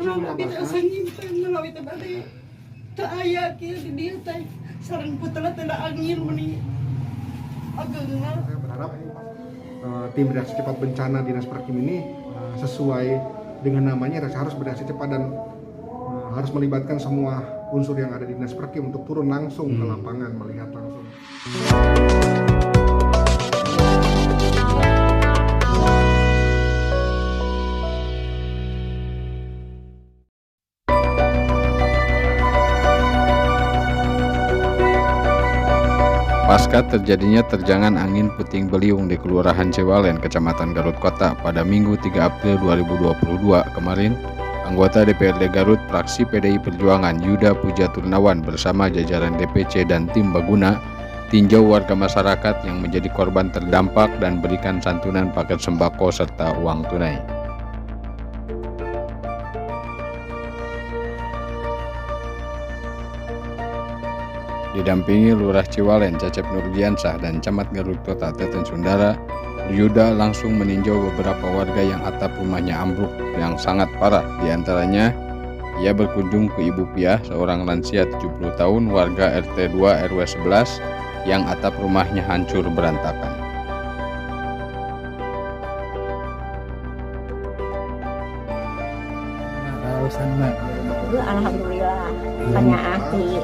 Tapi asa nyimpen melalui tebali. Tak aya kieu di dieu teh. Sareng putra teh angin meni. Ageuna. Saya berharap tim reaksi cepat bencana Dinas Perkim ini sesuai dengan namanya harus bereaksi cepat dan harus melibatkan semua unsur yang ada di Dinas Perkim untuk turun langsung ke lapangan melihat langsung. Pasca terjadinya terjangan angin puting beliung di Kelurahan Cewalen, Kecamatan Garut Kota pada Minggu 3 April 2022 kemarin, anggota DPRD Garut fraksi PDI Perjuangan Yuda Puja Turnawan bersama jajaran DPC dan tim Baguna tinjau warga masyarakat yang menjadi korban terdampak dan berikan santunan paket sembako serta uang tunai. Didampingi Lurah Ciwalen Cecep Nurdiansah dan Camat Garut Kota Teten Sundara, Yuda langsung meninjau beberapa warga yang atap rumahnya ambruk yang sangat parah. Di antaranya, ia berkunjung ke Ibu Piah, seorang lansia 70 tahun warga RT 2 RW 11 yang atap rumahnya hancur berantakan. Alhamdulillah, hanya ahli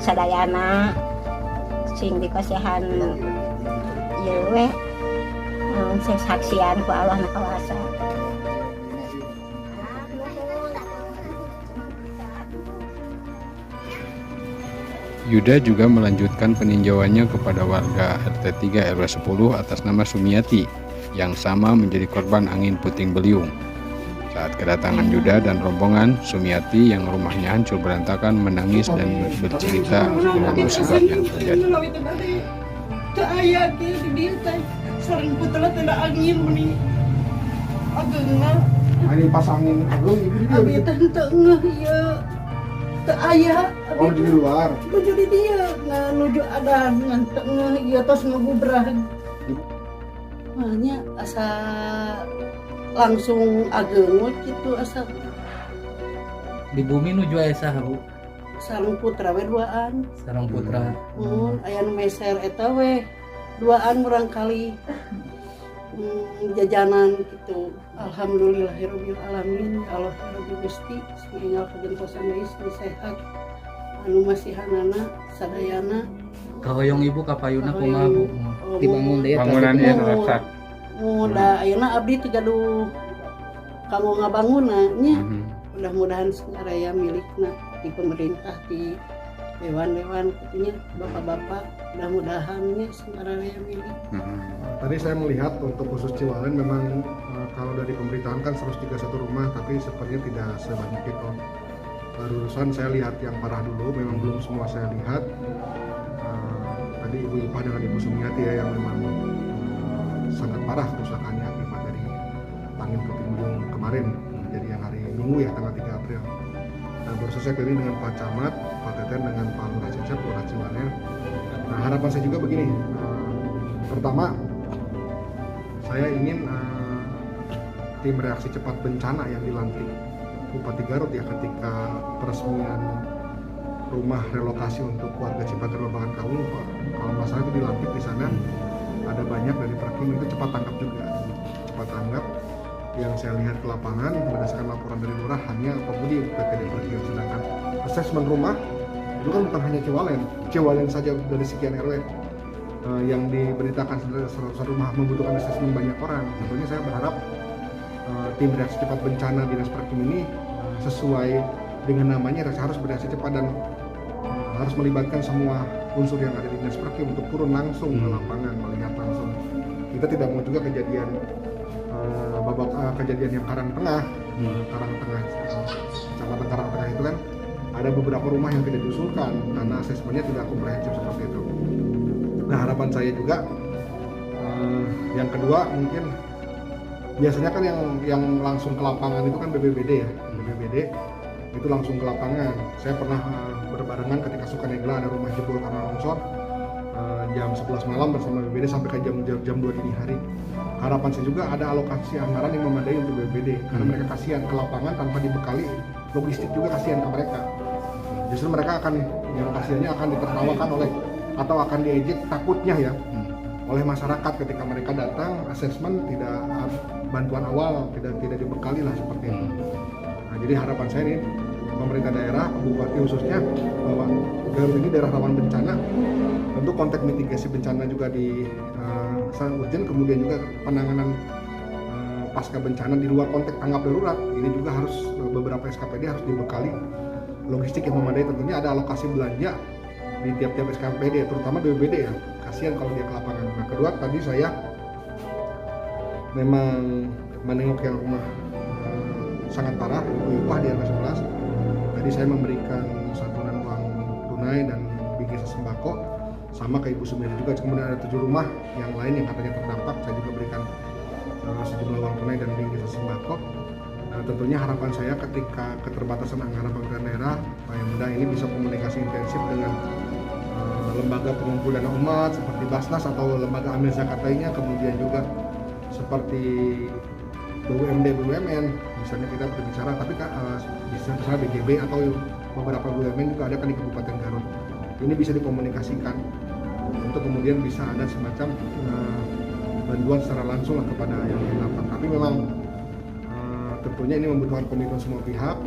sadayana sing dikasihan ieu we sing saksian ku Allah na kawasa. Yuda juga melanjutkan peninjauannya kepada warga RT 3 RW 10 atas nama Sumiati yang sama menjadi korban angin puting beliung. Saat kedatangan Yuda dan rombongan, Sumiati yang rumahnya hancur berantakan menangis dan bercerita dengan musibah yang terjadi. Tak aya kieu di dieu teh. Sareng putra teh angin meni. Ageuna. Ini pas angin agung ibu di Abi teh teu ngeuh ieu. Teu aya. Oh di luar. Menuju di dieu nganuju ada ngan teu ngeuh ieu tos ngagubrah. Makanya asa langsung ageung gitu asa Di bumi nuju aya saha Bu? sareng putra we duaan. Sareng putra. Aya nu meser eta we duaan murang kali jajanan gitu. Alhamdulillahirabbil alamin. Ya Allah ya Rabbi Gusti singgal kagentosan deui sehat anu masihanana sadayana. Kahoyong ibu kapayuna kumaha Bu? Dibangun deui Bangunan ieu rusak. Da ayeuna abdi teu gaduh kanggo ngabangunna nya. Mudah-mudahan sagaraya milikna di pemerintah di dewan-dewan katanya bapak-bapak mudah-mudahan nya sagaraya milik. Tadi saya melihat untuk khusus Ciwalen memang kalau dari pemberitaan kan 131 rumah tapi sepertinya tidak sebanyak itu. Barusan saya lihat yang parah dulu, memang belum semua saya lihat. Tadi Ibu Ipa dengan Ibu Sumiati ya yang memang sangat parah kerusakannya akibat dari angin puting beliung kemarin, jadi yang hari Minggu ya tanggal 3 April. Nah baru saya keliling dengan Pak Camat, Pak Teten dengan Pak Lurah Cecep, Lurah Ciwalen. Nah harapan saya juga begini, pertama saya ingin tim reaksi cepat bencana yang dilantik Bupati Garut ya ketika peresmian rumah relokasi untuk warga Cipater Babakan Kaung, kalau masalah itu dilantik di sana. Ada banyak dari Perkim itu cepat tanggap juga, cepat tanggap. Yang saya lihat ke lapangan berdasarkan laporan dari Lurah hanya penghuni PPD Perkim, sedangkan asesmen rumah itu kan bukan hanya Ciwalen saja dari sekian RW yang diberitakan 100 rumah membutuhkan asesmen banyak orang. Tentunya saya berharap tim reaksi cepat bencana Dinas Perkim ini sesuai dengan namanya harus bereaksi cepat dan harus melibatkan semua unsur yang ada di Dinas Perkim untuk turun langsung ke lapangan melihat langsung. Kita tidak mau juga kejadian kejadian yang Karang Tengah, Kecamatan Karang Tengah itu kan ada beberapa rumah yang tidak diusulkan karena asesmennya tidak komprehensif seperti itu. Nah harapan saya juga yang kedua mungkin biasanya kan yang langsung ke lapangan itu kan BPBD ya, BPBD itu langsung ke lapangan. Saya pernah berbarengan ketika Sukanegara ada rumah jebol karena longsor, jam 11 malam bersama BPBD sampai ke jam 2 dini hari. Harapan saya juga ada alokasi anggaran yang memadai untuk BPBD karena mereka kasihan ke lapangan tanpa dibekali logistik, juga kasihan ke mereka. Justru mereka akan, yang kasihannya akan ditertawakan oleh atau akan diejek takutnya ya oleh masyarakat ketika mereka datang asesmen tidak bantuan awal, tidak dibekali lah seperti itu. Nah, jadi harapan saya ini pemerintah daerah, bupati khususnya, bahwa Garut ini daerah rawan bencana, tentu konteks mitigasi bencana juga di sangat urgent, kemudian juga penanganan pasca bencana di luar konteks tanggap darurat ini juga harus beberapa SKPD harus dibekali logistik yang memadai. Tentunya ada alokasi belanja di tiap-tiap SKPD, terutama BPBD ya, kasihan kalau dia ke lapangan. Nah, kedua tadi saya memang menengok yang rumah sangat parah, upah di RW 11. Tadi saya memberikan santunan uang tunai dan bingkisan sembako sama ke Ibu Sumiati juga. Kemudian ada 7 rumah yang lain yang katanya terdampak, saya juga berikan sejumlah uang tunai dan bingkisan sembako. Nah, tentunya harapan saya ketika keterbatasan anggaran pemerintah daerah, Pak Muda ini bisa komunikasi intensif dengan lembaga pengumpul dana umat seperti Basnas atau lembaga amil zakat lainnya, kemudian juga seperti BUMD, BUMN, misalnya kita berbicara, tapi bisa misalnya BGB atau beberapa BUMN juga ada kan di Kabupaten Garut. Ini bisa dikomunikasikan untuk kemudian bisa ada semacam bantuan secara langsung lah kepada yang terdampak. Tapi memang tentunya ini membutuhkan komitmen semua pihak,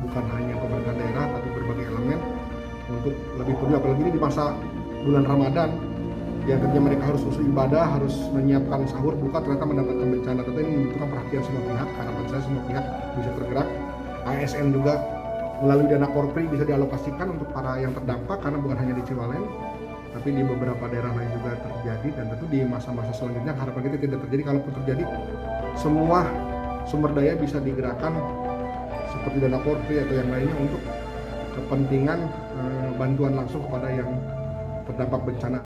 bukan hanya pemerintah daerah, tapi berbagai elemen untuk lebih peduli, apalagi ini di masa bulan Ramadan yang kerja mereka harus usul ibadah, harus menyiapkan sahur, buka, ternyata mendapatkan bencana. Tentu ini membutuhkan perhatian semua pihak. Harapan saya semua pihak bisa tergerak. ASN juga melalui dana korpri bisa dialokasikan untuk para yang terdampak, karena bukan hanya di Ciwalem, tapi di beberapa daerah lain juga terjadi. Dan tentu di masa-masa selanjutnya harapan kita tidak terjadi. Kalaupun terjadi, semua sumber daya bisa digerakkan seperti dana korpri atau yang lainnya untuk kepentingan bantuan langsung kepada yang terdampak bencana.